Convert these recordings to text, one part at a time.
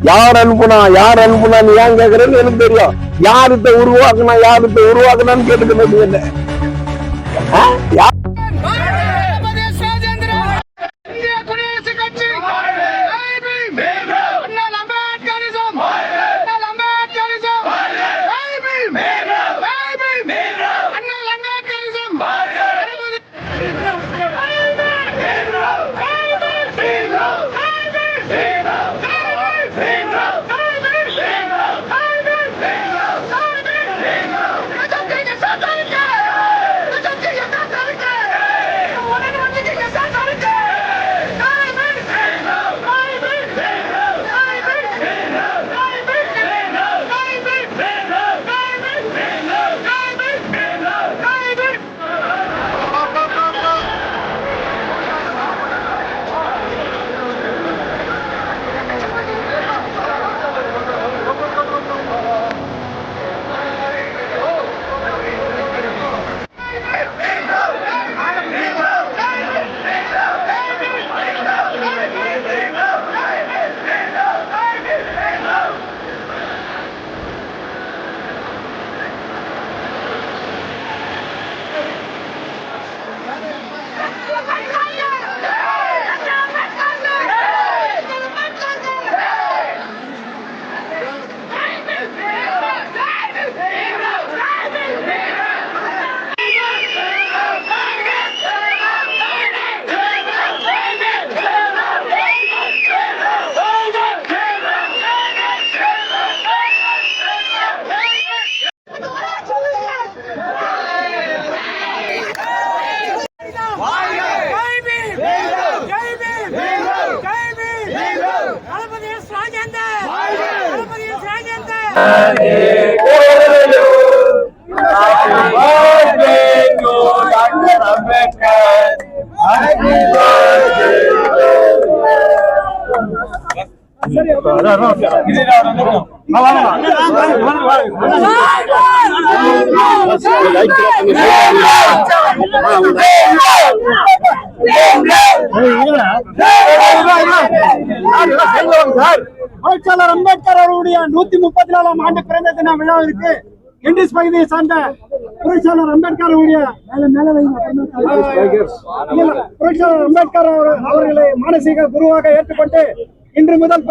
யார் அனுப்புனான்னு ஏன் கேக்குறேன்னு எனக்கு தெரியும். யாருத்த உருவாக்குனான்னு கேட்டுக்கிறது என்ன? புரட்சியாளர் அம்பேத்கர் அவர்களுடைய 134ஆம் ஆண்டு பிறந்த தின விழாவிற்கு இண்டஸ் பகுதியை சார்ந்த புரட்சியாளர் அம்பேத்கர் புரட்சியாளர் அம்பேத்கர் அவர்களை மானசீக குருவாக ஏற்றுக்கொண்டு இன்று முதல்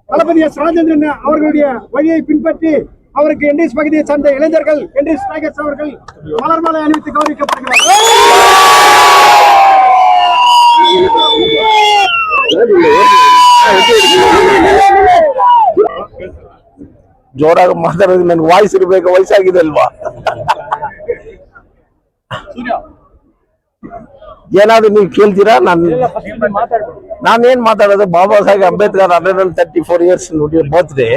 தளபதி எஸ் ராஜேந்திரன் அவர்களுடைய வழியை பின்பற்றி அவருக்கு இண்டஸ் பகுதியை சார்ந்த இளைஞர்கள் இண்டஸ் டைகர்ஸ் அவர்கள் மலர் மாலை அணிவித்து கௌரவிக்கப்படுகிறார். ಜೋರಾಗಿ ಮಾತಾಡೋದು ನನ್ಗೆ ವಾಯ್ಸ್ ಇರ್ಬೇಕು, ವಯಸ್ಸಾಗಿದೆ ಅಲ್ವಾ? ಏನಾದ್ರು ನೀವು ಕೇಳ್ತೀರಾ? ನಾನೇನ್ ಮಾತಾಡೋದು, ಬಾಬಾ ಸಾಹೇಬ್ ಅಂಬೇಡ್ಕರ್ 134 ಇಯರ್ಸ್ ನೋಡಿ ಬರ್ತ್ಡೇ.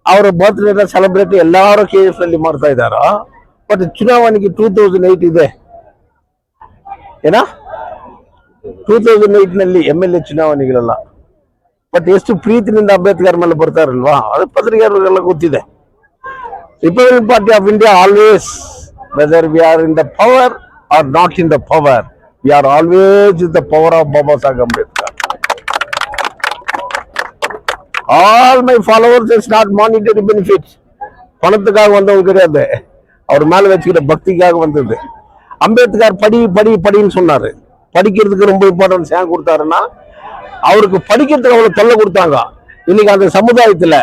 ಅವರ ಬರ್ತ್ಡೇನ ಸೆಲೆಬ್ರೇಟ್ ಎಲ್ಲಾರು KF ನಲ್ಲಿ ಮಾಡ್ತಾ ಇದ್ದಾರ. ಬಟ್ ಚುನಾವಣೆಗೆ 2008 ಇದೆ ಏನಾ, 2008 ನಲ್ಲಿ MLA ಚುನಾವಣೆಗಳೆಲ್ಲ. ಬಟ್ ಎಷ್ಟು ಪ್ರೀತಿನಿಂದ ಅಂಬೇಡ್ಕರ್ ಮೇಲೆ ಬರ್ತಾರಲ್ವಾ, ಅದು ಪತ್ರಿಕೆಲ್ಲ ಗೊತ್ತಿದೆ. Republic Party of India always, whether we are in the power or not in the power, we are always in the power of Baba Saheb Ambedkar. All my followers is not monetary benefits. பணத்துக்காக வந்தவங்க கிடையாது, அவர் மேல வச்சுக்கிட்ட பக்திக்காக வந்தது. அம்பேத்கர் படின்னு சொன்னாரு. படிக்கிறதுக்கு ரொம்ப இம்பார்ட்டன்ஸ் ஏன் கொடுத்தாருன்னா, அவருக்கு படிக்கிறதுக்கு அவ்வளவு தொல்லை கொடுத்தாங்க. இன்னைக்கு அந்த சமுதாயத்துல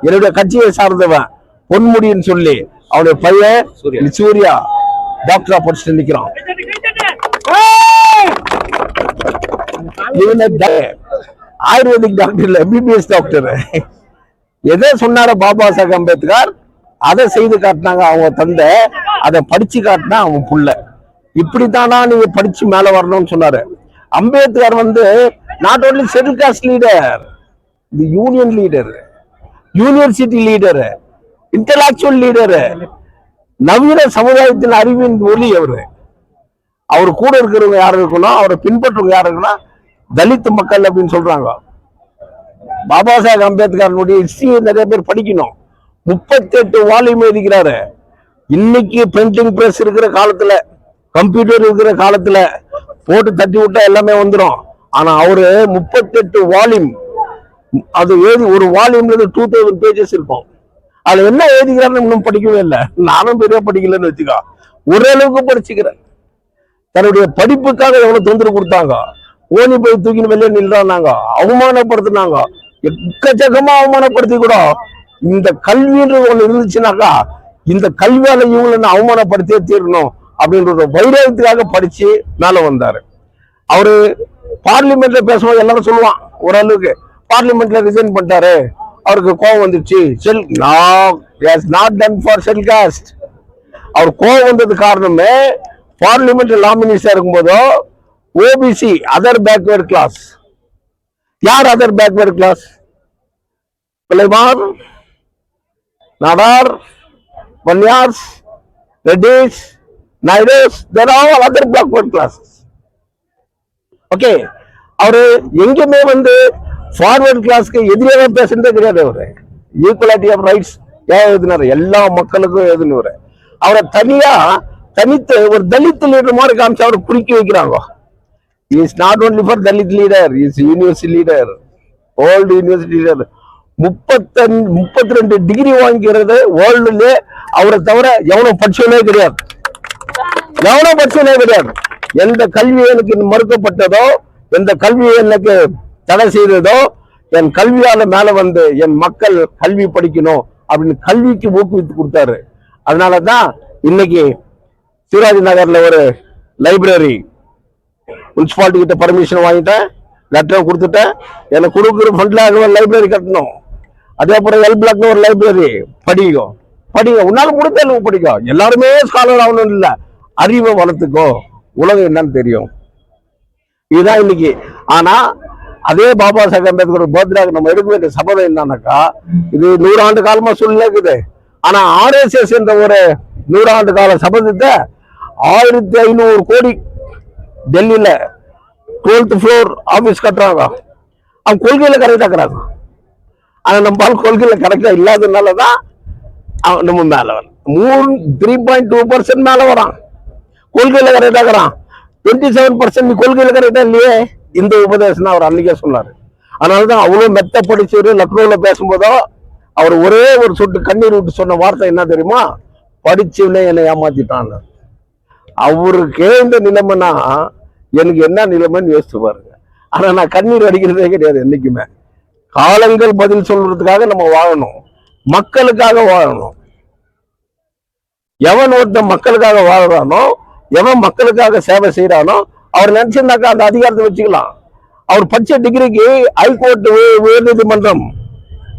என்னுடைய கட்சியை சார்ந்தவன் பொன்முடின்னு சொல்லி அவருடைய பையன் சூர்யா டாக்டரா படிச்சுட்டு நிக்கிறான். ஆயுர்வேதிக் டாக்டர் இல்ல, MBBS டாக்டர். எதை சொன்னார பாபா சாஹேப் அம்பேத்கர் அதை செய்து காட்டினாங்க அவங்க தந்தை, அதை படிச்சு காட்டினா அவன் புள்ள. இப்படித்தானா நீங்க படிச்சு மேல வரணும்னு சொன்னாரு. Ambedkar not only schedule cost leader, the union leader, university leader, intellectual leader, நவீன சமுதாயத்தின் அறிவின் ஒளி அவரு. அவர் கூட இருக்கிறவங்க யாரு இருக்கணும், அவரை பின்பற்றவங்க யாரு இருக்கணும், தலித் மக்கள் அப்படின்னு சொல்றாங்க. பாபா சாஹேப் அம்பேத்கர் ஹிஸ்டரியை நிறைய பேர் படிக்கணும். 38 வால்யூம் எழுதிக்கிறாரு. இன்னைக்கு பிரிண்டிங் பிரஸ் இருக்கிற காலத்துல, கம்ப்யூட்டர் இருக்கிற காலத்துல போட்டு தட்டி விட்டா எல்லாமே வந்துடும். ஆனா அவரு 38 வால்யூம் அது எழுதி ஒரு வால்யூம்ல 2000 பேஜஸ் இருக்கும். அதுல என்ன எழுதிக்கிறான்னு இன்னும் படிக்கவே இல்லை. நானும் பெரிய படிக்கலன்னு வச்சுக்கோ, ஓரளவுக்கு படிச்சுக்கிறேன். தன்னுடைய படிப்புக்காக எவ்வளவு தொந்தரவு கொடுத்தாங்க, ஓனி போய் தூக்கின்னு வெளியே நின்றாங்க, அவமானப்படுத்தினாங்க, எக்கச்சக்கமா அவமானப்படுத்தி கூட இந்த கல்வின்றது ஒண்ணு இருந்துச்சுனாக்கா இந்த கல்வியால இவங்களை அவமானப்படுத்தியே தீரணும் அப்படின்ற ஒரு வைரத்துக்காக படிச்சு மேல வந்தாரு. அவரு பார்லிமெண்ட்ல பேசும்போது எல்லாரும் சொல்லுவான், ஓரளவுக்கு பார்லிமெண்ட்ல ரிசைன் பண்ணிட்டாரு, அவருக்கு கோவம் வந்துச்சு. Not done for shell caste. அவர் கோவம் வந்தது காரணமே பார்லிமெண்ட் லா மினிஸ்டர் இருக்கும்போதோ ஓபிசி அதர் பேக்வர்ட் கிளாஸ். யார் other backward class? Pillaimar, Nadar, Vanniyars, Reddys, Naidus, they are all other backward classes. Okay, அவரு எங்குமே ஃபார்வர்ட் கிளாஸ்க்கு எதிராக பேசுறதே கிடையாது. அவரு ஈக்குவாலிட்டி ஆஃப் ரைட்ஸ் எழுதினாரு, எல்லா மக்களுக்கும் எழுதினவர். அவரை தனித்து ஒரு தலித் லீடர் மாதிரி காமிச்சு அவரை குறிக்கி வைக்கிறாங்க. Is not only for Dalit leader, is university leader, old university leader. 32 degree வாங்கிக்கிறது வேர்ல்டுல அவரை தவிர எவனும் படிச்சவனே கிடையாது. எந்த கல்வி எனக்கு மறுக்கப்பட்டதோ, எந்த கல்வி எனக்கு தடை செய்ததோ, என் கல்வியால மேல என் மக்கள் கல்வி படிக்கணும் அப்படின்னு கல்விக்கு ஊக்குவித்து கொடுத்தாரு. அதனாலதான் இன்னைக்கு சிவாஜி நகர்ல ஒரு லைப்ரரி முனிசிபாலிட்டி கிட்ட பர்மிஷன் வாங்கிட்டேன், லெட்டர் கொடுத்துட்டேன். எனக்கு கொடுக்குற ஃபண்ட்ல ஒரு லைப்ரரி கட்டணும். அதே போல எல் பிளாக்ல ஒரு லைப்ரரி படிங்க உன்னால முடிஞ்ச அளவு படிக்கும். எல்லாருமே ஸ்காலர் ஆகணும் இல்ல, அறிவை வளர்த்துக்கோ, உலகம் என்னன்னு தெரியும். இதுதான் இன்னைக்கு. ஆனா அதே பாபா சாஹேப் அம்பேத்கர் பர்த்டேக்கு நம்ம எடுக்க வேண்டிய சபதம் என்னன்னாக்கா, இது 100 ஆண்டு காலமா சொல்லி இருக்குது. ஆனா RSS என்ற ஒரு 100 ஆண்டு கால சபதத்தை 1500 கோடி டெல்லியில 12th floor ஆபீஸ் கட்டுறாங்க. அவங்க கொள்கையில கரெக்டா இருக்கிறாங்க. ஆனா நம்ம கொள்கையில கரெக்டா இல்லாததுனாலதான் நம்ம மேல வரும். 3.2% மேல வரான், கொள்கையில கரெக்டா இருக்கிறான். 27% கொள்கையில கரெக்டா இல்லையே. இந்த உபதேசம் அவர் அன்னைக்கே சொன்னாரு. அதனாலதான் அவ்வளவு மெத்த படிச்சு லக்னோல பேசும்போதோ அவர் ஒரே ஒரு சொட்டு கண்ணீர் விட்டு சொன்ன வார்த்தை என்ன தெரியுமா? படிச்சவனே என்னை ஏமாத்திட்டான். அவருக்கு இந்த நிலைமைனா எனக்கு என்ன நிலைமைன்னு யோசிச்சு பாருங்க. ஆனா நான் கண்ணீர் அடிக்கிறதே கிடையாது என்னைக்குமே. காலங்கள் பதில் சொல்றதுக்காக நம்ம வாழணும், மக்களுக்காக வாழணும். எவன் ஒருத்தன் மக்களுக்காக வாழ்றானோ, எவன் மக்களுக்காக சேவை செய்யறானோ, அவர் நினைச்சிருந்தாக்கா அந்த அதிகாரத்தை வச்சுக்கலாம். அவர் படிச்ச டிகிரிக்கு ஹைகோர்ட், உயர் நீதிமன்றம்,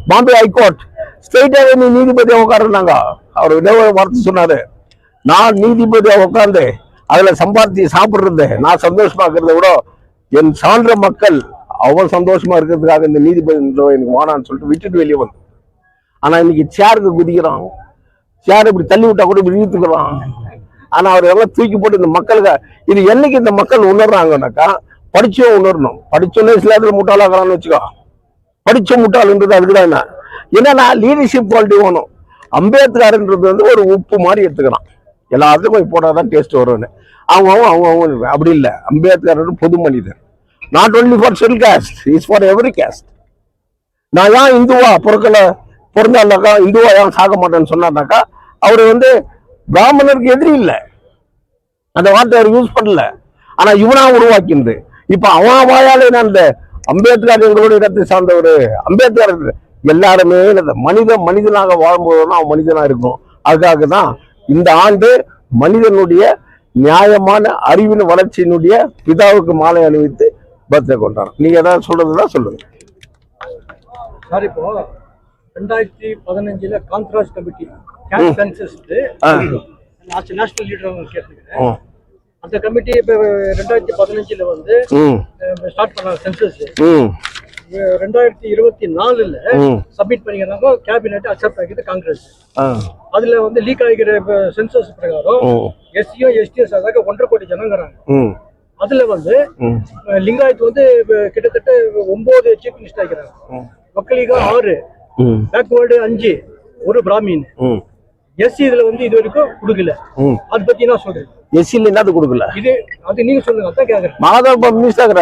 பாம்பே ஹைகோர்ட் ஸ்ட்ரெயிட்டாவே நீ நீதிபதியா உட்காருனாங்க. அவர் வார்த்தை சொன்னாரு, நான் நீதிபதியா உட்காந்து அதுல சம்பாதிச்சு சாப்பிடுறது நான் சந்தோஷமா இருக்கிறத விட என் சான்ற மக்கள் அவன் சந்தோஷமா இருக்கிறதுக்காக இந்த நீதிபதி எனக்கு வானான்னு சொல்லிட்டு விட்டுட்டு வெளியே வந்து. ஆனா இன்னைக்கு சேருக்கு குதிக்கிறான், சேர் இப்படி தள்ளி விட்டா கூட இப்படி இழுத்துக்கிறான். ஆனா அவர் எல்லாம் தூக்கி போட்டு இந்த மக்களுக்கு இது என்னைக்கு இந்த மக்கள் உணர்றாங்கன்னாக்கா, படிச்சும் உணரணும். படிச்சோன்னே சில இடத்துல முட்டாளாக்குறான்னு வச்சுக்கோ, படிச்ச முட்டாளுன்றது அதுக்குதான் என்ன என்னன்னா லீடர்ஷிப் குவாலிட்டி வேணும். அம்பேத்கர்ன்றது ஒரு உப்பு மாதிரி எடுத்துக்கிறான், எல்லாத்துக்கும் போய் போட்டாதான் டேஸ்ட் வரும்னு. அவங்க அப்படி இல்லை. அம்பேத்கர் பொது மனிதர், not only for shell cost, is for every cost. நான் ஏன் இந்துவா பிறந்தாக்கா இந்துவா ஏன் சாக மாட்டேன்னு சொன்னாக்கா, அவரு பிராமணருக்கு எதிரி இல்லை, அந்த வார்த்தை அவர் யூஸ் பண்ணல. ஆனா இவனா உருவாக்கினது. இப்ப அவன் வாயாலே அந்த அம்பேத்கர் எங்களுடைய இடத்தை சார்ந்தவர். அம்பேத்கர் எல்லாருமே மனிதனாக வாழும்போதுதான் அவன் மனிதனா இருக்கும். அதுக்காக தான் இந்த ஆண்டு மனிதனுடைய நியாயமான அறிவின் வளர்ச்சியினுடைய பிதாவுக்கு மாலை அணிவித்து பர்த்டே கொண்டாடுறோம். நீங்க ஏதாவது சொல்றதுதான் சொல்லுங்க. சார், இப்போ 2015 கான்ட்ராஸ்ட் கமிட்டி நேஷனல் லீடர் கேட்டுக்கிறேன். அந்த கமிட்டி இப்ப 2015 ஸ்டார்ட் பண்ணாங்க சென்சஸ். 2024 சப்மிட் பண்ணிக்கிறாங்க, கேபினெட் அக்செப்ட் ஆகிது காங்கிரஸ். அதுல லீக் ஆகிக்கிற சென்சஸ் பிரகாரம் எஸ்சியும் எஸ்டியும் சேர்ந்தாக்க 1.5 கோடி ஜனங்கிறாங்க. அதுல லிங்காயத் கிட்டத்தட்ட 9 சீஃப் மினிஸ்டர் ஆகிறாங்க, மக்களிகம் 6, பேக்வேர்டு 5, ஒரு பிராமின். எஸ்சி இதுல இது வரைக்கும் கொடுக்கல. அது பத்தி என்ன சொல்றேன்? எஸ்சில என்னது கொடுக்கல? இது அது நீங்க சொல்லுங்க, அதான் கேக்குறேன். மாதவ மினிஸ்டர்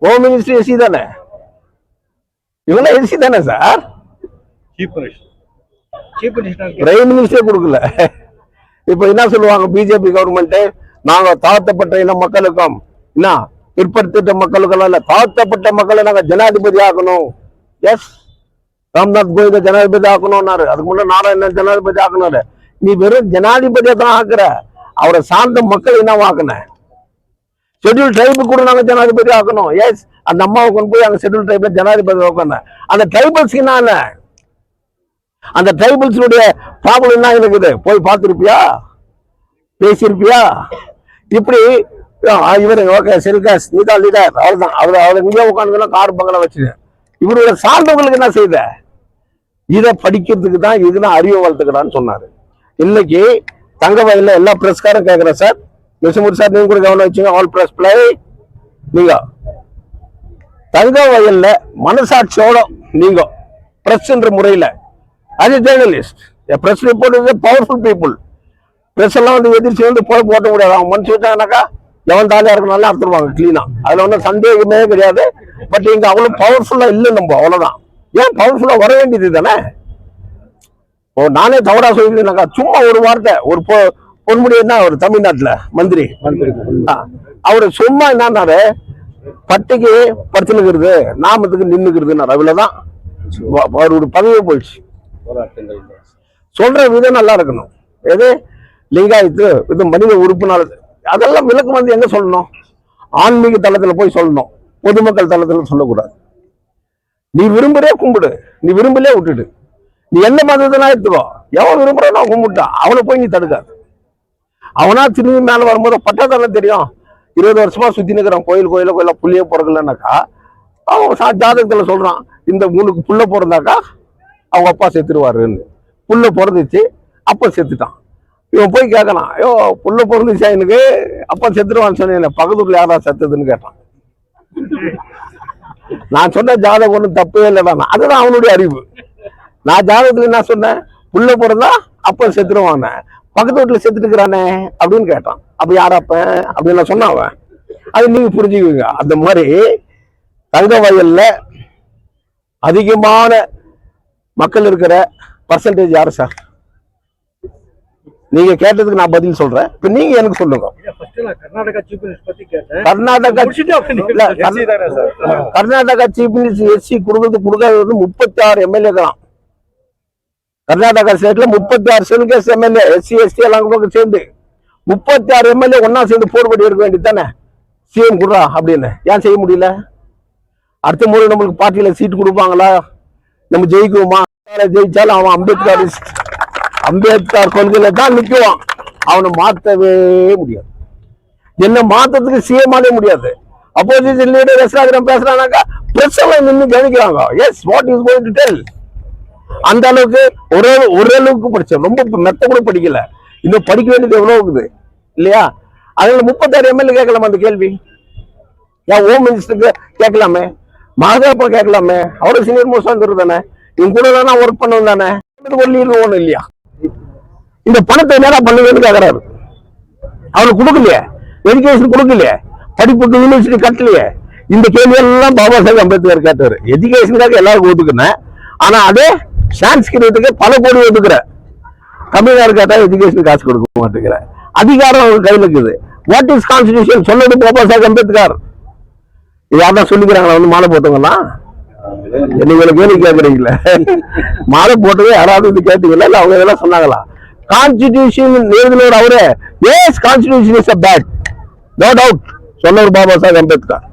ஹோம் மினிஸ்டர் எஸ்சி தானே. இவங்க எஸ்சி தானே சார், சீஃப் மினிஸ்டர் பிரைம் மினிஸ்டரே கொடுக்கல. இப்ப என்ன சொல்லுவாங்க பிஜேபி கவர்மெண்ட், நாங்க தாழ்த்தப்பட்ட இன மக்களுக்கும் என்ன பிற்படுத்திட்ட மக்களுக்கெல்லாம் இல்ல, தாழ்த்தப்பட்ட மக்களை நாங்க ஜனாதிபதி ஆக்கணும். எஸ், ராம்நாத் கோவிந்த ஜனாதிபதி ஆக்கணும்னாரு. அதுக்கு முன்னாடி நாராயணன் ஜனாதிபதி ஆக்கணும். நீ வெறும் ஜனாதிபதியை தான் ஆக்குற, அவரை சார்ந்த மக்கள் என்ன ஆக்குன? ஷெட்யூல் ட்ரைபு கூட நாங்க ஜனாதிபதி ஆக்கணும். எஸ், அந்த அம்மாவை கொண்டு போய் அங்க ஷெட்யூல் ட்ரைப்ல ஜனாதிபதி ஆக்கணும். அந்த ட்ரைபல்ஸ் என்ன, அந்த ட்ரைபல்ஸுடைய ப்ராப்ளம் என்ன இருக்குது? போய் பார்த்துருப்பியா, பேசியிருப்பியா? இப்படி இவரு ஓகே செல்காஸ் நீதான் லீடர், அவ்வளவுதான். அவர் இங்கே உட்காந்து கார் பங்களா வச்சுக்க. இவருடைய சார்ந்தவங்களுக்கு என்ன செய்த? இதை படிக்கிறதுக்கு தான், இதுதான் அறிவு வளர்த்துக்கிறான்னு சொன்னாரு. இன்னைக்கு தங்க வயல்ல எல்லா பிரஸ்காரும் கேட்கிறேன் சார், நிசமுர் சார் நீங்க கூட கவனம் வச்சுங்க. All press play. நீங்க தங்க வயல்ல மனசாட்சியோட நீங்க பிரஸ்ன்ற முறையில as a journalist, a press reporter is a powerful people. Press எல்லாம் வந்து எதிர்த்து வந்து போட்ட முடியாது. அவங்க மனசு வச்சாங்கன்னாக்கா எவன் தாலியா இருக்கனால அறுத்துருவாங்க கிளீனா. அதுல ஒன்றும் சந்தேகமே கிடையாது. பட் இங்க அவ்வளவு பவர்ஃபுல்லா இல்லை நம்ம, அவ்வளவுதான். ஏன் பவர்ஃபுல்லா வர வேண்டியது தானே? நானே தவறா சொல்லியிருந்தேனாக்கா, சும்மா ஒரு வார்த்தை, ஒரு பொன்முடி என்ன ஒரு தமிழ்நாட்டுல மந்திரி அவரு சும்மா என்னன்னாரு, பட்டிக்கு படுத்துனுக்கிறது நாமத்துக்கு நின்னுக்கிறதுனாரு. அவ்வளவுதான் அவரோட பதவியே போயிடுச்சு. சொல்ற விதம் நல்லா இருக்கணும். எது லிங்காயத்து இது மனித உறுப்பினர், அதெல்லாம் விளக்கு வந்து எங்க சொல்லணும்? ஆன்மீக தளத்துல போய் சொல்லணும், பொதுமக்கள் தளத்துல சொல்லக்கூடாது. நீ விரும்புறே கும்பிடு, நீ விரும்பலே விட்டுடு. நீ என்ன மதத்தினா எடுத்துக்கோ, எவன் விரும்புறானோ கும்பிட்டான், அவனை போய் நீ தடுக்காது. அவனா திரும்பி மேல வரும்போது பட்டாதாரம் தெரியும். 20 வருஷமா சுத்தி நிற்கிறான் கோயில புள்ளிய பிறக்கலன்னாக்கா, அவன் ஜாதகத்துல சொல்றான், இந்த உனக்கு புள்ள பிறந்தாக்கா அவங்க அப்பா செத்துருவாருன்னு. புள்ள பிறந்துச்சு, அப்பா செத்துட்டான். இவன் போய் கேட்கலாம், ஐயோ புள்ள பிறந்துச்சா எனக்கு, அப்பா செத்துருவான்னு சொன்னேன், பக்கத்துல யாரா செத்துதுன்னு கேட்டான். நான் சொன்ன ஜாதகம் ஒன்றும் தப்பே இல்லைடா, அதுதான் அவனுடைய அறிவு. நான் ஜாதகத்துல என்ன சொன்னேன், புள்ள பிறந்தா அப்பா செத்துருவான, பக்கத்து வீட்டுல செத்துட்டு இருக்கிறானே அப்படின்னு கேட்டான். அப்ப யாரப்ப அப்படின்னு சொன்னான் அவன். அது நீங்க புரிஞ்சுக்குவீங்க. அந்த மாதிரி தங்க வயல்ல அதிகமான மக்கள் இருக்கிற பர்சன்டேஜ் யாரு சார்? நீங்க கேட்டதுக்கு நான் பதில் சொல்றேன். இப்ப நீங்க எனக்கு சொல்லுங்க. கர்நாடகா சீஃப் மினிஸ்டர் பத்தி கேட்டேன். கர்நாடகா சீஃப் மினிஸ்டர் எஸ்சி கொடுக்காதது 36 எம்எல்ஏ தான். கர்நாடகா ஸ்டேட்ல 36 செல்கேஸ் எம்எல்ஏ, எஸ்சி எஸ்டி எல்லாம் சேர்ந்து 36 எம்எல்ஏ ஒன்னா சேர்ந்து போர்படி எடுக்க வேண்டியது தானே? சிஎம் குடுறா அப்படின்னு ஏன் செய்ய முடியல? அடுத்த முறை நம்மளுக்கு பார்ட்டியில சீட்டு கொடுப்பாங்களா? நம்ம ஜெயிக்குவோமா? ஜெயிச்சாலும் அவன் அம்பேத்கர் கொள்கையில தான் நிக்குவான். அவனை மாத்தவே முடியாது. என்ன மாத்தத்துக்கு சிஎம்ஆலே முடியாது. அப்போசிஷன் லீடர் எஸ்ராகிரம் பேசுறானாக்கா பிரஸ் எல்லாம் நின்று கவனிக்கிறாங்க. Yes, what is going to tell. அந்த அளவுக்கு ஓரளவுக்கு படிச்சேன், ரொம்ப மெத்த கூட படிக்கல. இன்னும் படிக்க வேண்டியது எவ்வளவு இருக்குது இல்லையா? அதனால 36 எம்எல்ஏ கேட்கலாமா அந்த கேள்வி? ஏன் ஹோம் மினிஸ்டருக்கு கேட்கலாமே, மகாதேவா கேட்கலாமே, அவரு சீனியர் மோஸ்ட் வந்துரு தானே, இவங்க கூட தானே ஒர்க் பண்ணவும் தானே. ஒரு லீடர் ஒண்ணும் இல்லையா? இந்த பணத்தை என்ன பண்ணுவேன்னு கேட்கறாரு. அவனுக்கு கொடுக்கலையே, எஜுகேஷன் கொடுக்கலையே, படிப்புக்கு யூனிவர்சிட்டி கட்டலையே. இந்த கேள்வி எல்லாம் பாபா சாஹேப் அம்பேத்கர் கேட்டாரு. எஜுகேஷனுக்காக எல்லாருக்கும் ஒதுக்குனேன், ஆனா அதே சான்ஸ்கிரிட்டுக்கு பல கோடி ஒதுக்குற. தமிழ்நாடு கேட்டா எஜுகேஷன் காசு கொடுக்க மாட்டேங்கிற. அதிகாரம் அவங்க கையில் இருக்குது. வாட் இஸ் கான்ஸ்டிடியூஷன் சொன்னது பாபா சாஹேப் அம்பேத்கர். யார்தான் சொல்லிக்கிறாங்களா வந்து மாலை போட்டவங்கலாம்? நீங்க கேள்வி கேட்கறீங்களே, மாலை போட்டதே யாராவது இது கேட்டீங்களா? இல்ல அவங்க இதெல்லாம் சொன்னாங்களா? கான்ஸ்டிடியூஷன் எழுதினவர் அவரு. Yes, constitution is a bad, no doubt சொன்னவர் பாபா சாஹேப் அம்பேத்கர்.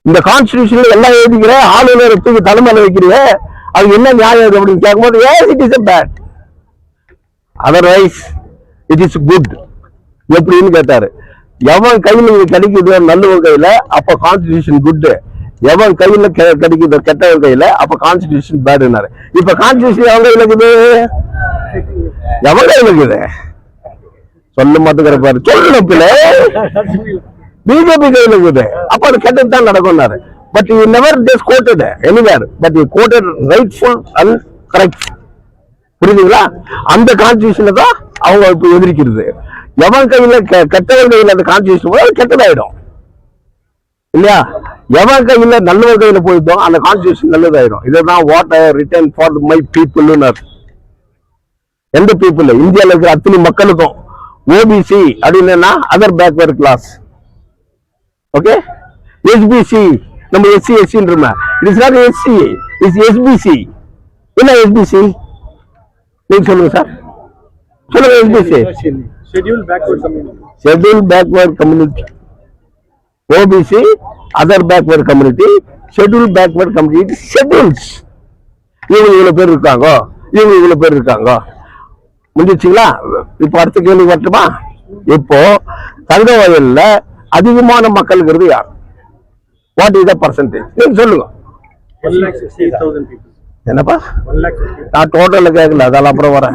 இந்த கான்ஸ்டிடியூஷன்ல எல்லாம் எழுதிக்கிற ஆளுநரை தூக்கி தலைமையில வைக்கிறீங்க, அது என்ன நியாயம் அப்படின்னு கேட்கும்போது S it is a bad, otherwise it is good எப்படின்னு கேட்டாரு. எவன் கையில இது கிடைக்குது நல்லவன் கையில அப்ப கான்ஸ்டிடியூஷன் குட், எவன் கையில கிடைக்குது கெட்டவன் கையில அப்ப கான்ஸ்டிடியூஷன் பேடுனாரு. இப்ப கான்ஸ்டிடியூஷன் எவன் கையில இருக்குது? எவன் கையில இருக்குது? சொல்ல மாட்டேங்கிற பாரு, சொல்லணும் பிள்ளை. பிஜேபி கையில இருக்குது. அப்ப அது கெட்டது தான் நடக்கும்னாரு. But you never just quoted anywhere, but you quoted rightful and correct. புரியுதுங்களா? அந்த கான்ஸ்டிடியூஷனை தான் அவங்க இப்ப எதிர்க்கிறது. எவன் கையில கெட்டவன் கையில அந்த கான்ஸ்டிடியூஷன் கெட்டதாயிடும் இல்லையா? எவன் கையில நல்லவர் கையில போயிட்டோ அந்த கான்ஸ்டியூஷன் நல்லதாயிரும். இதுதான் what I written for my பீப்புள்னு. எந்த பீப்புள்? இந்தியாவில் இருக்கிற அத்தனை மக்களுக்கும். ஓபிசி அப்படின்னா other backward class. Okay, SBC நம்ம எஸ்சி எஸ்சின்றோம். It is not SC, it's SBC. என்ன எஸ்பிசி நீங்க சொல்லுங்க சார், சொல்லுங்க. SBC schedule backward community. Schedule backward community. OBC other backward community, schedule backward community, schedules. இவங்க இவ்வளவு பேர் இருக்காங்க, இவங்க இவ்வளவு பேர் இருக்காங்க. முடிஞ்சிச்சுங்களா? இப்போ அடுத்த கேள்வி வரட்டுமா? இப்போ தங்க வயல்ல அதிகமான மக்கள் இருக்கிறது யார்? What is the percentage? நீங்க சொல்லுங்க. 1,60,000 people. என்னப்பா? 1,60,000. நான் டோட்டல்ல கேட்கல, அதெல்லாம் அப்புறம் வரேன்.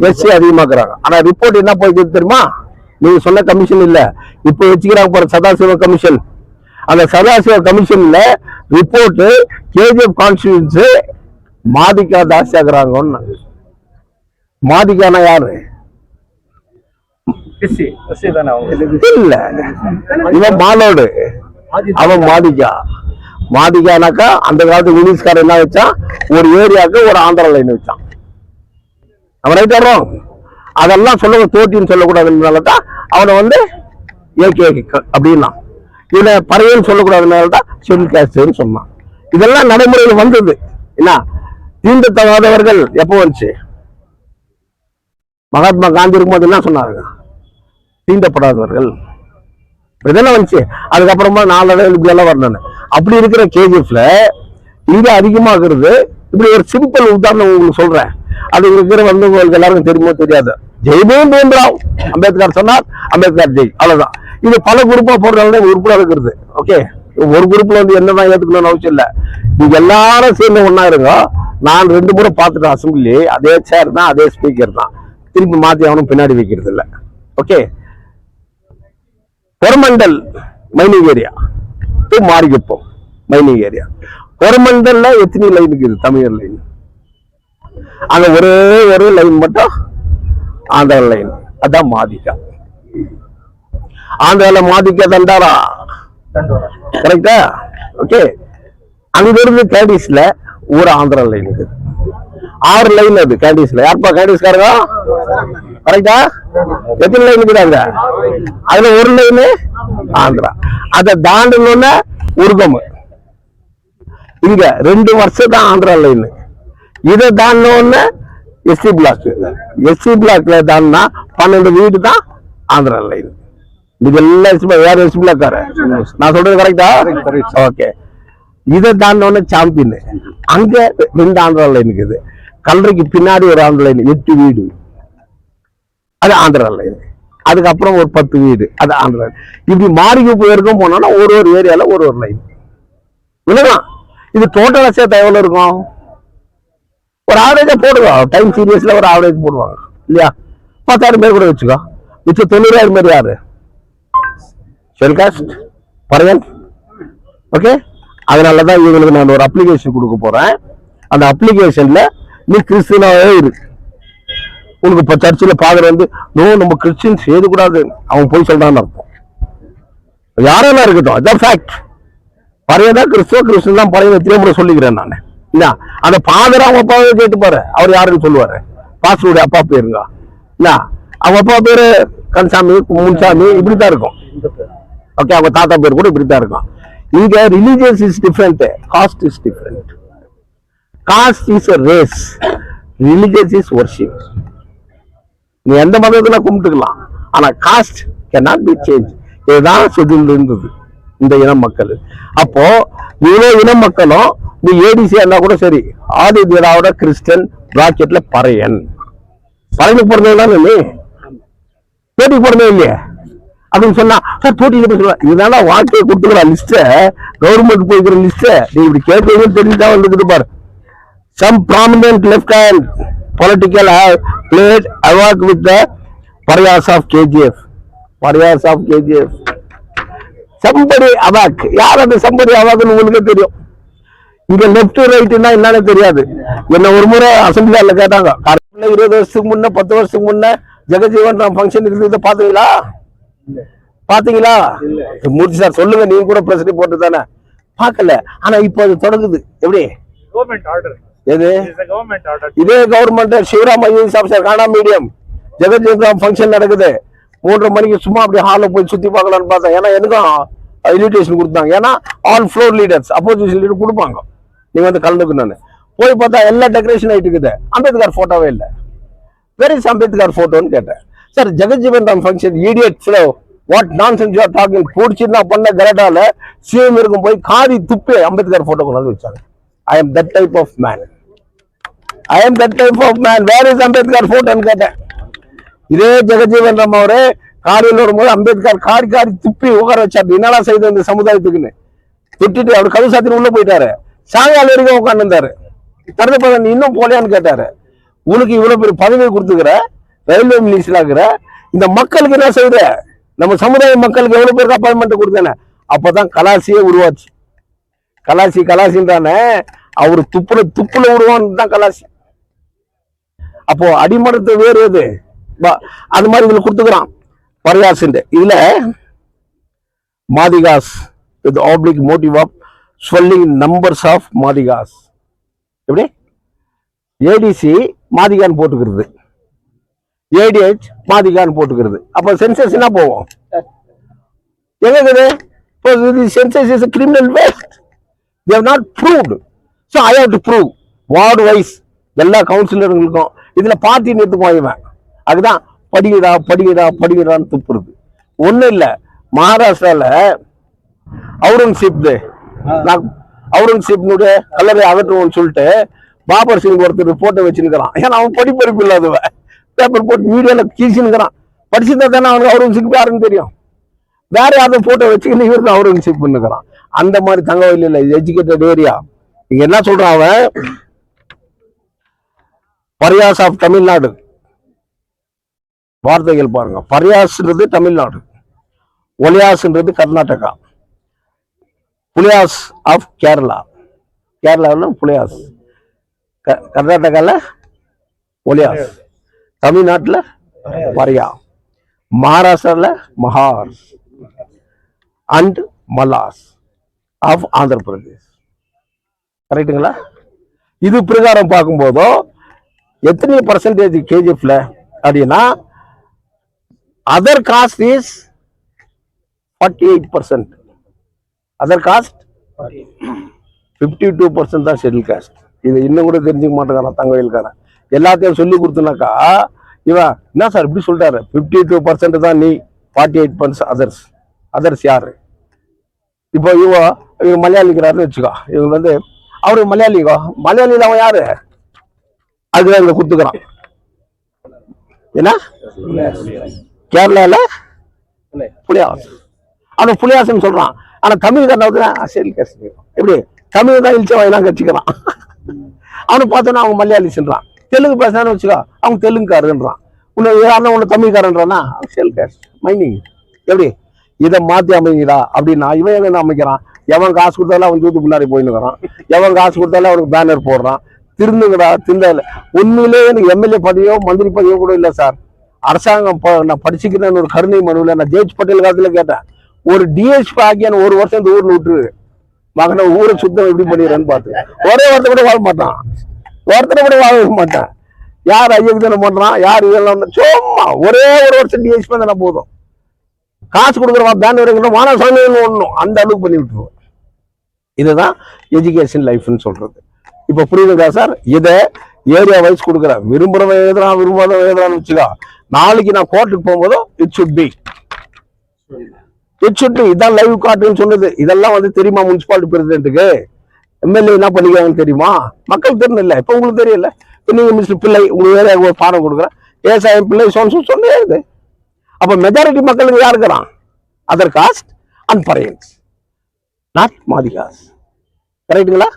எஸ்சி அதிகமாக்குறாங்க. ஆனா ரிப்போர்ட் என்ன போயிருக்கு தெரியுமா? நீங்க சொன்ன கமிஷன் இல்ல, இப்போ வச்சுக்கிறாங்க பாரு, சதாசிவ கமிஷன். அந்த Sadashiva கமிஷன்ல report KGF constituency Madiga தாசி ஆகுறாங்க. மாதிகானா யாரு? இல்ல, இவன் மாலோடு, அவன் மாதிகா. மாதிகானாக்கா அந்த காலத்து இங்கிலீஷ்காரன் என்ன வச்சான், ஒரு ஏரியாவுக்கு ஒரு ஆந்திரா லைன் வச்சான். அவன் ரைட் வர்றோம். அதெல்லாம் சொல்ல தோட்டின்னு சொல்லக்கூடாதுனாலதான் அவனை வந்து ஏகே அப்படின்னா. இவனை பறையன்னு சொல்லக்கூடாதுனாலதான் ஷெட்யூல் காஸ்ட்னு சொன்னான். இதெல்லாம் நடைமுறையில் வந்தது. என்ன தீண்டத்தகாதவர்கள் எப்போ வந்துச்சு? மகாத்மா காந்தி இருக்கும்போது என்ன சொன்னாங்க? தீண்டப்படாதவர்கள் இதெல்லாம் வந்துச்சு. அதுக்கப்புறமா நாளடைவில் இப்படி எல்லாம் வரணும். அப்படி இருக்கிற கேஜிஎஃப்ல இங்க அதிகமாகிறது. இப்படி ஒரு சிம்பிள் உதாரணம் உங்களுக்கு சொல்றேன். அது இருக்கிற வந்து உங்களுக்கு எல்லாருக்கும் தெரியுமோ தெரியாது. ஜெய்பீம் பீம்ராவ் அம்பேத்கர் சொன்னார், அம்பேத்கர் ஜெய், அவ்வளவுதான். இது பல குரூப்பா போடுறதுனால உறுப்பினா இருக்கிறது. ஓகே, ஒரு குரூப்ல வந்து என்னதான் ஏத்துக்கணும்னு அவசியம் இல்லை. நீங்க எல்லாரும் சேர்ந்து ஒன்னா இருங்க. நான் 2 முறை பார்த்துட்டேன் அசம்பிளி. அதே சேர் தான், அதே ஸ்பீக்கர் தான். திருப்பி மாத்தி அவனும் பின்னாடி வைக்கிறது இல்லை. Okay, Coromandel mining area to Marikuppam mining area. கொரமண்டல்ல எத்தனை லைன் இருக்குது? தமிழர் லைன். அங்க ஒரே ஒரு லைன் மட்டும் ஆந்திரா லைன், அதான் மாதிகா. ஆந்திரால மாதிகா தண்டாரா, கரெக்டா? ஓகே, அங்க இருந்து கேடிஸ்ல ஒரு ஆந்திரா லைன் இருக்குது. 6 லைன் அது கேடிஸ்ல. யாருப்பா கேடிஸ்காரங்க? கரெக்டா? எத்தனை லைன் இருக்கிறாங்க? அதுல ஒரு லைனு ஆந்திரா. அதை தாண்டணும்னா உருகம். இங்க 2 வருஷம் தான் ஆந்திரா லைன். இதை தாண்டணும்னா எஸ்சி பிளாக். எஸ்சி பிளாக்ல தாண்டா 12 வீடு தான் ஆந்திரா லைன். இதெல்லாம் வேற எஸ்சி பிளாக்கார. நான் சொல்றது கரெக்டா? ஓகே, இதை தாண்டோன்னு சாம்பியன். அங்க 2 ஆந்திரா லைன் இருக்குது. கல்லறைக்கு பின்னாடி ஒரு ஆந்திரா லைன் 8 வீடு, அது ஆந்திரா லைன். அதுக்கப்புறம் ஒரு 10 வீடு, அது ஆந்திரா லைன். இப்படி மாரிகுப்பு வரைக்கும் போனோம்னா ஒரு ஒரு ஏரியால ஒரு ஒரு லைன். இல்லைங்களா? இது டோட்டலா சேர்த்து எவ்வளவு இருக்கும்? ஒரு ஆவரேஜா போடுவோம். டைம் சீரியஸ்ல ஒரு ஆவரேஜ் போடுவாங்க இல்லையா? 10,000 பேர் கூட வச்சுக்கோ. மிச்சம் 90,000 பேர் யாரு? Schedule cost, பறையன். ஓகே, அதனாலதான் இவங்களுக்கு நான் ஒரு அப்ளிகேஷன் கொடுக்க போறேன். அந்த அப்ளிகேஷன்ல நீ கிறிஸ்துவனாவே இருக்கு. உனக்கு இப்ப சர்ச்சில் பாதர் வந்து நோ நம்ம கிறிஸ்டின்ஸ் ஏதுக்கூடாது அவன் போய் சொல்றான்னு அர்த்தம். யாரெல்லாம் இருக்கட்டும், அதான் ஃபேக்ட். பறையதான் கிறிஸ்துவ, கிறிஸ்துவன் தான் பறைய எத்தனை முறை சொல்லிக்கிறேன் நான். இல்ல அந்த பாதர் அவங்க அப்பாவே கேட்டு பாரு, அவர் யாருன்னு சொல்லுவாரு. பாஸ்டருடைய அப்பா பேருங்க. இல்ல அவங்க அப்பா பேரு கன்சாமி, முன்சாமி, இப்படித்தான் இருக்கும். ஓகே, அவங்க தாத்தா பேர் கூட இப்படித்தான் இருக்கும். இங்க religious is different, cost is different. Cost is a race, religious is worship. நீ எந்த மதத்துல கும்பிட்டுக்கலாம், ஆனா காஸ்ட் cannot be changed. இதுதான் ஷெட்யூல் இருந்தது இந்த இன மக்கள். அப்போ இவ்வளவு இன மக்களும் நீ ஏடிசி இருந்தா கூட சரி, ஆதி திராவிட கிறிஸ்டியன் பிராக்கெட்ல பறையன். பறையனுக்கு பிறந்ததுனா நீ போட்டிக்கு பிறந்தே இல்லையே அப்படின்னு சொன்னா சார் போட்டிக்கு சொல்ல. இதனால வாழ்க்கையை கொடுத்துக்கிற லிஸ்ட, கவர்மெண்ட் போய்க்கிற லிஸ்ட நீ இப்படி கேட்கறதுன்னு தெரிஞ்சுதான் வந்துக்கிட்டு பாரு. Some prominent left-hand political have played havoc with the pariahs of KGF. Pariahs of KGF. Somebody havoc. யார் அந்த somebody havoc உங்களுக்கு தெரியும். இங்க லெப்ட் ரைட்னா என்னன்னு தெரியாது. என்ன ஒரு முறை அசம்பிளில கேட்டாங்க, 20 வருஷத்துக்கு முன்ன 10 வருஷத்துக்கு முன்ன ஜெகஜீவன் ஃபங்க்ஷன் இருந்தது பாத்தீங்களா? பாத்தீங்களா? மூர்த்தி சார் சொல்லுங்க, நீங்க கூட பிரஸ் ரிப்போர்ட் தானே பார்க்கல. ஆனா இப்போ அது தொடங்குது. எப்படி கவர்மெண்ட் ஆர்டர் எது கவர்மெண்ட் ஆர்டர் இதே கவர்மெண்ட் சிவராம் ஐஏஎஸ் ஆஃபீஸர் காணா மீடியம் ஜெகஜீவன் ஃபங்க்ஷன் நடக்குது. 3:30 மணிக்கு சும்மா அப்படியே ஹாலில் போய் சுத்தி பார்க்கலான்னு பார்த்தேன். ஏன்னா எனக்கும் இன்விடேஷன் கொடுத்தாங்க. ஏன்னா all floor leaders opposition leader கொடுப்பாங்க, நீங்க வந்து கலந்துக்கணும்னு. போய் பார்த்தா எல்லா டெக்கரேஷன் ஆயிட்டு இருக்குது. அம்பேத்கர் போட்டோவே இல்லை. வெர் இஸ் அம்பேத்கர் போட்டோன்னு கேட்டேன். Sir Jagjivan Ram function idiot flow what nonsense you are talking. பிடிச்சிருந்தா பண்ண கரெக்டால சிஎம் இருக்கும் போய் காதி துப்பி அம்பேத்கர் போட்டோ கொண்டாந்து வச்சாங்க. I am that type of man. Where is Ambedkar போட்டோன்னு கேட்டேன். இதே ஜெகஜீவன் ராம் அவரு காரியில் வரும்போது அம்பேத்கர் காரி காரி துப்பி உட்கார வச்சாரு. என்னடா செய்த இந்த சமுதாயத்துக்குன்னு திட்டிட்டு அவர் கதவு சாத்தின்னு உள்ள போயிட்டாரு. சாயங்காலம் வரைக்கும் உட்காந்து இருந்தாரு. தரது நீ இன்னும் போலையான்னு கேட்டாரு. உனக்கு இவ்வளவு பெரிய பதவி கொடுத்துக்கிற, ரயில்வே மினிஸ்டர் ஆகுற, இந்த மக்களுக்கு என்ன செய்யற, நம்ம சமுதாய மக்களுக்கு எவ்வளவு பேருக்கு அப்பாயின்மெண்ட் கொடுத்தேன்னு. அப்பதான் கலாசியே உருவாச்சு. கலாசின்றானே அவரு துப்புல உருவான்னு தான் கலாசி. அப்போ அடிமரத்து வேறு எது அது மாதிரி இதுல கொடுத்துக்கிறான் பரியாஸ். இதுல மாதிகாஸ் with oblique motive of swelling numbers of மாதிகாஸ். எப்படி ஏடிசி மாதிகான் போட்டுக்கிறது, ஏடிஹெச் மாதிகான் போட்டுக்கிறது. அப்ப சென்சஸ் என்ன போவோம் எங்க இருக்குது? Census is criminal waste. they have not proved, so I have to prove ward wise எல்லா கவுன்சிலர்களுக்கும். இதுல பார்ட்டி நிறுத்துக்குவான் இவன். அதுதான் படிக்கிறடான்னு துப்புறது. ஒண்ணும் இல்ல, மகாராஷ்டிரால அவுரங்கசீப்னுடைய கல்லறை அகற்றுவோம்னு சொல்லிட்டு பாபர் சிங் ஒருத்தர் போட்டோ வச்சுருக்கிறான். ஏன்னா அவன் படிப்பறிப்பு இல்லாதவன். பேப்பர் போட்டு மீடியால கீழ்ச்சின்னுக்கிறான். படிச்சிருந்தா தானே அவனுக்கு அவுரங்கசீப் யாருன்னு தெரியும். வேற யாரும் போட்டோ வச்சுக்கிட்டு இவருக்கு அவுரங்கசீப் பண்ணுக்கிறான். அந்த மாதிரி தங்கவயல் இல்லை, எஜுகேட்டட் ஏரியா. இங்க என்ன சொல்றான் அவன், பரியாஸ் ஆஃப் தமிழ்நாடு. வார்த்தைகள் பாருங்க, பரியாஸ்ன்றது தமிழ்நாடு, ஒலியாஸ்ன்றது கர்நாடகா, புலியாஸ் ஆஃப் கேரளா. கேரளாவில் புலியாஸ், கர்நாடகால ஒலியாஸ், தமிழ்நாட்டில் பரியா, மகாராஷ்டிரால மகார் அண்ட் மலாஸ் ஆஃப் ஆந்திர பிரதேஷ். கரெக்டுங்களா? இது பிரகாரம் பார்க்கும்போதோ எத்தனை பர்சன்டேஜ் கேஜிஎஃப்ல அப்படின்னா other cost is 48%. Other cost 52% தான் ஷெட்யூல் காஸ்ட். இது இன்னும் கூட தெரிஞ்சுக்க மாட்டேங்கிறான் தங்கவயல்காரன். எல்லாத்தையும் சொல்லி கொடுத்தனாக்கா இவன் என்ன சார் இப்படி சொல்றாரு, 52% தான் நீ, 48% அதர்ஸ். அதர்ஸ் யாரு? இப்போ இவங்க மலையாளிக்கிறாருன்னு வச்சுக்கோ. இவங்க வந்து அவரு மலையாளிங்க, மலையாளியில் அவன் யாரு? அதுதான் இங்க கொடுத்துக்கிறான். என்ன கேரளால புலியாஸ், அவன் புலியாசன்னு சொல்றான். ஆனா தமிழ்காரன் சரி எப்படி தமிழ் தான் இழிச்ச வாயெல்லாம் கட்சிக்கிறான். அவனை பார்த்தோன்னா அவங்க மலையாளி சொல்றான். தெலுங்கு பேசுறான்னு வச்சுக்கோ, அவங்க தெலுங்குக்காரன்றான். யாருன்னா உன்னை தமிழ்காரன்றானா செல் கேஷ் மைனிங். எப்படி இதை மாத்தி அமைங்கடா அப்படின்னா இவன் என்ன அமைக்கிறான்? எவன் காசு கொடுத்தாலும் அவன் தூத்து பின்னாடி போயின்னுக்கிறான். எவன் காசு கொடுத்தாலும் அவனுக்கு பேனர் போடுறான். திருந்துங்கடா திருந்தல. உண்மையிலே எனக்கு எம்எல்ஏ பதவியோ மந்திரி பதவியோ கூட இல்லை சார். அரசாங்கம் நான் படிச்சுக்கிறேன்னு ஒரு கருணை மனுவில் நான் ஜேஜ் பட்டேல் காலத்துல கேட்டேன். ஒரு டிஎஸ்பி ஆகியான 1 வருஷம் இந்த ஊர்ல விட்டுரு மகனை, ஊரை சுத்தம் எப்படி பண்ணிடுறேன்னு பார்த்து ஒரே ஒருத்தர் கூட வாழ மாட்டான். ஒருத்தரை கூட வாழ மாட்டான். யார் ஐயக்கு தானே பண்றான், யார் இதெல்லாம் சும்மா ஒரே 1 வருஷம் டிஎஸ்பி தானே போதும். காசு கொடுக்குறவன் பேனர் வான சமையல் ஒண்ணும் அந்த அளவுக்கு பண்ணி விட்டுருவோம். இதுதான் எஜுகேஷன் லைஃப்னு சொல்றது. இப்ப புரியுதுங்களா சார்? இதை ஏரியா வைஸ் கொடுக்குறேன். விரும்புறவன் எழுதுறான், விரும்பாதவன் எழுதுறான்னு வச்சுக்கோ. நாளைக்கு நான் கோர்ட்டுக்கு போகும்போது இட் சுட் பி இதான் லைவ் காட்டுன்னு சொன்னது. இதெல்லாம் வந்து தெரியுமா முனிசிபாலிட்டி பிரசிடென்ட்டுக்கு? எம்எல்ஏ என்ன பண்ணிக்கிறாங்கன்னு தெரியுமா? மக்கள் தெரியல இல்லை. இப்ப உங்களுக்கு தெரியல. இப்ப நீங்க மிஸ்டர் பிள்ளை உங்களுக்கு ஏரியா பாடம் கொடுக்குறேன், ஏசாயம் பிள்ளை சொன்னே இது. அப்ப மெஜாரிட்டி மக்களுக்கு யார் இருக்கிறான்? Other caste and Paraiyans, not Madigas. கரெக்டுங்களா?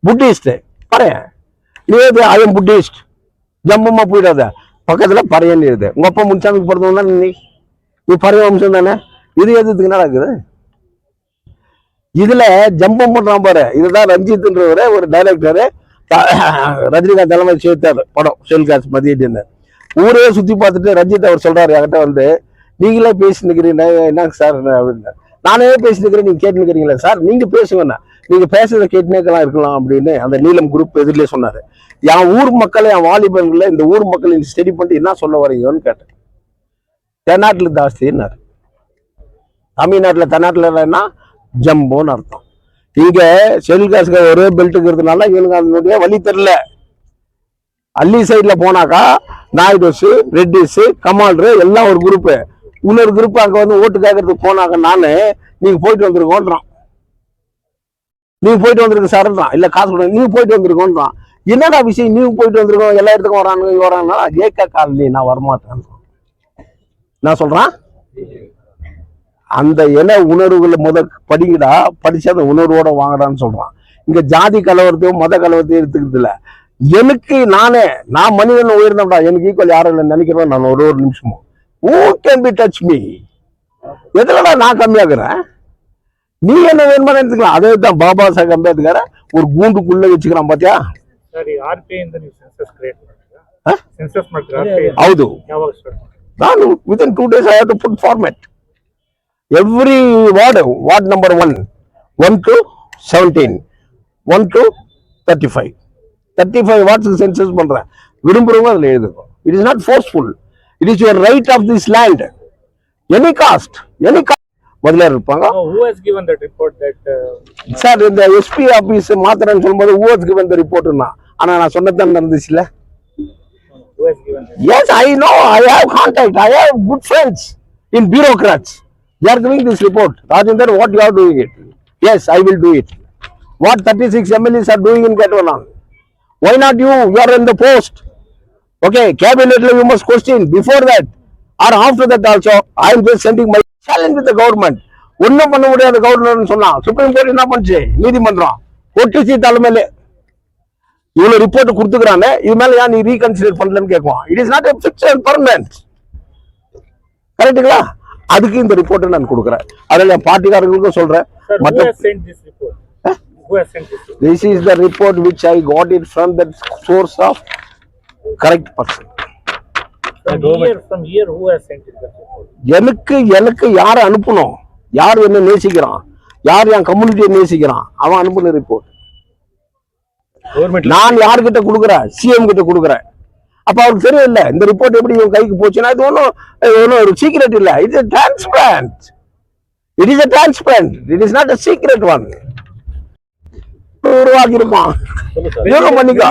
புத்திஸ்ட் பறையன் இது, ஐஎம் புத்திஸ்ட் ஜம்பமா போயிடாத. பக்கத்துல பறையன் இருக்குது. உங்க அப்பா முன்சாமிக்கு பிறந்தவங்க தானே நீ பறைய வம்சம் தானே. இது எதுக்கு நடக்குது? இதுல ஜம்பம் பண்றான் பாரு. இதுதான் ரஞ்சித்ன்றவரு ஒரு டைரக்டரு, ரஜினிகாந்த் தலைமை சேர்த்தாரு படம் ஷெல் காசு மதியிட்டு ஊரே சுத்தி பார்த்துட்டு ரஞ்சித் அவர் சொல்றாரு என்கிட்ட வந்து, நீங்களே பேசினுக்கிறீங்க என்னங்க சார் அப்படின்னு. நானே பேசினுக்கிறேன், நீங்க கேட்டுக்கிறீங்களா சார்? நீங்க பேசுங்கண்ணா, நீங்க பேசுறத கேட்டுனேக்கலாம் இருக்கலாம் அப்படின்னு அந்த நீலம் குரூப் எதிரிலே சொன்னாரு. என் ஊர் மக்களை, என் வாலிபன்களை, இந்த ஊர் மக்களை ஸ்டடி பண்ணிட்டு என்ன சொல்ல வரீங்கன்னு கேட்டேன். தென்னாட்டுல ஜாஸ்தின்னாரு. தமிழ்நாட்டில் தென்னாட்டுலன்னா ஜம்போன்னு அர்த்தம். இங்க ஷெடியூல் காஸ்ட்க்கு ஒரே பெல்ட் இருக்கிறதுனால இவனுக்கு அதனுடைய வழி தெரியல. அள்ளி சைட்ல போனாக்கா நாயுடுஸ், ரெட்டிஸ், கமால்ரு எல்லாம் ஒரு குரூப்பு. இன்னொரு குரூப் அங்க வந்து ஓட்டு கேட்கறதுக்கு போனாக்க நானு நீங்க போயிட்டு வந்திருக்கோன்றான். நீங்க போயிட்டு வந்திருக்க சார்ன்றான். இல்ல காசு கொடுங்க, நீங்க போயிட்டு வந்திருக்கோன்றான். என்னடா விஷயம், நீங்க போயிட்டு வந்திருக்கோம், எல்லா இடத்துக்கும் வரானுங்க ஏக்க காலனி நான் வரமாட்டேன். நான் சொல்றான், அந்த இன உணர்வுகளை படிங்கடா, படிச்சு அந்த உணர்வோட வாங்கடான்னு சொல்றான். இங்க ஜாதி கலவரத்தையும் மத கலவரத்தையும் எடுத்துக்கிறது இல்ல. எனக்கு நான் மனிதன் உயர்ந்தா, எனக்கு ஈக்குவல் யாரும் இல்லை நினைக்கிறேன் நான் ஒரு நிமிஷமும். Who can be touch me? எதுலடா நான் கம்மியாக்குறேன்? நீ என்ன வேணுமா எடுத்துக்கலாம். அதே தான் பாபா சாஹேப் அம்பேத்கர் ஒரு கூண்டுக்குள்ள வச்சுக்கிறான் பாத்தியா. ಹೌದು. ನಾನು within 2 days I have to put format. Every ward number 1 to 17, 1 to 35 wards census பண்றேன். விரும்புறவங்க அதுல எழுதுங்க. It is not forceful. It is your right of this land. Any caste. முதல்ல இருப்பாங்க. Who has given that report that sir இந்த SP office மாத்திரன்னு சொல்லும்போது who has given the report னா, ஆனா நான் சொன்னதான் நடந்துச்சுல. who has given that? Yes, I know. I have contact. I have good friends in bureaucrats. They are giving this report. Rajendra, what you are doing it? Yes, I will do it. What 36 MLAs are doing in Katwanan? Why not you? You are in the post. Okay, cabinet you must question before that or after that also. I am just sending my challenge with the government. ஒன்னும் பண்ண முடியாத governor சொன்னா supreme court என்ன பண்ணுச்சு? நீதிமன்றம் ஒட்டிச்சு தலைமையில இவ்வளவு report கொடுத்துக்கிறானே, இது மேல ஏன் நீ ரீகன்சிடர் பண்ணலன்னு கேட்குவான். It is not a fixed and permanent. கரெக்ட்டுங்களா? அதுக்கு இந்த ரிப்போர்ட்டை நான் கொடுக்குறேன். அதில் என் பார்ட்டிக்காரர்களுக்கும் சொல்றேன். Who has sent this report? Who has sent this report? This is the report which I got it from the source of correct person. From here, who has sent this report? எனக்கு யாரை அனுப்பணும், யார் என்ன நேசிக்கிறான், யார் என் கம்யூனிட்டியை நேசிக்கிறான், அவன் அனுப்புன ரிப்போர்ட். நான் யார்கிட்ட கொடுக்குறேன்? சிஎம் கிட்ட கொடுக்குறேன். அப்ப அவருக்கு தெரியல இந்த ரிப்போர்ட் எப்படி இவன் கைக்கு போச்சுன்னா இது ஒன்றும் ஒரு சீக்ரெட் இல்ல. It's a transparent. It is a transparent. It is not a secret one. உருவாக்கி இருப்பான். யூகம் பண்ணிக்கோ.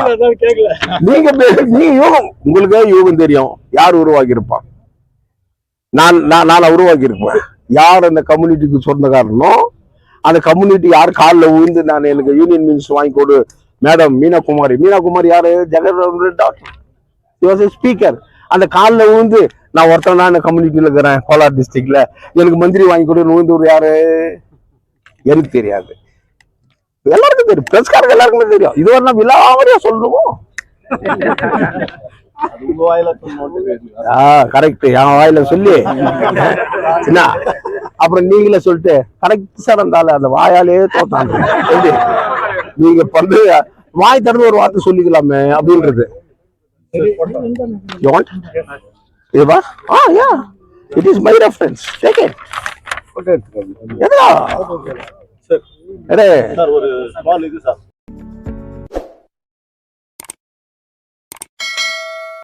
நீ யூகம், உங்களுக்கு யூகம் தெரியும் யார் உருவாக்கி இருப்பான். நான் உருவாக்கி இருப்பேன். யார் அந்த கம்யூனிட்டிக்கு சொந்தக்காரனோ அந்த கம்யூனிட்டி யார் காலில் விழுந்து நான் எனக்கு யூனியன் மினிஸ்டர் வாங்கி கொடு மேடம் மீனாகுமாரி யாரு? Jagan doctor speaker. அந்த காலில் விழுந்து நான் ஒருத்தன் தான் கம்யூனிட்டியில இருக்கிறேன் கோலார் டிஸ்ட்ரிக்ட்ல, எனக்கு மந்திரி வாங்கி கொடுன்னு விழுந்தவர் யாரு? எனக்கு தெரியாது. எல்லாருக்கும் தெரியும், பிரஸ்காரங்க எல்லாருக்குமே தெரியும். இது ஒரு நான் விழாவறியா சொல்லணுமோ? கரெக்ட், என் வாயில சொல்லி என்ன அப்புறம் நீங்களே சொல்லிட்டு கரெக்ட் சார் இருந்தாலும் அந்த வாயாலே தோத்தாங்க. நீங்க வந்து வாய் திறந்து ஒரு வார்த்தை சொல்லிக்கலாமே அப்படின்றது. You want? இதுவா? Yeah. It is my reference. Take it. எதா? சார் ஒரு ஸ்மால் இது சார்